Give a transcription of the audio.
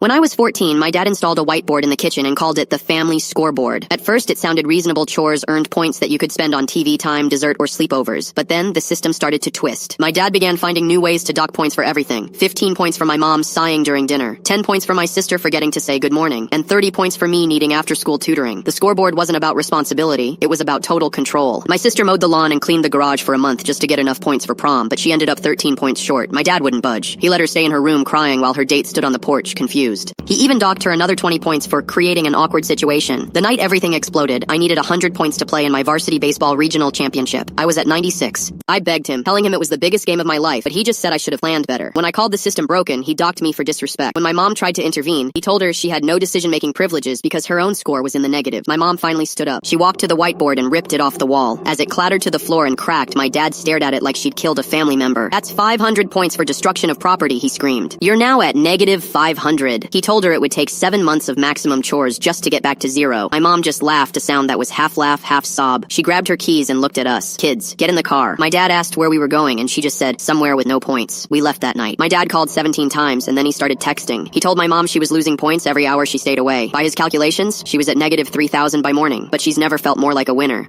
When I was 14, my dad installed a whiteboard in the kitchen and called it the family scoreboard. At first, it sounded reasonable. Chores earned points that you could spend on TV time, dessert, or sleepovers. But then, the system started to twist. My dad began finding new ways to dock points for everything. 15 points for my mom sighing during dinner, 10 points for my sister forgetting to say good morning, and 30 points for me needing after-school tutoring. The scoreboard wasn't about responsibility, it was about total control. My sister mowed the lawn and cleaned the garage for a month just to get enough points for prom, but she ended up 13 points short. My dad wouldn't budge. He let her stay in her room crying while her date stood on the porch, confused. He even docked her another 20 points for creating an awkward situation. The night everything exploded, I needed 100 points to play in my varsity baseball regional championship. I was at 96. I begged him, telling him it was the biggest game of my life, but he just said I should have planned better. When I called the system broken, he docked me for disrespect. When my mom tried to intervene, he told her she had no decision-making privileges because her own score was in the negative. My mom finally stood up. She walked to the whiteboard and ripped it off the wall. As it clattered to the floor and cracked, my dad stared at it like she'd killed a family member. "That's 500 points for destruction of property," he screamed. "You're now at negative 500. He told her it would take 7 months of maximum chores just to get back to zero. My mom just laughed, a sound that was half laugh, half sob. She grabbed her keys and looked at us. "Kids, get in the car." My dad asked where we were going, and she just said, "Somewhere with no points." We left that night. My dad called 17 times, and then he started texting. He told my mom she was losing points every hour she stayed away. By his calculations, she was at negative 3,000 by morning, but she's never felt more like a winner.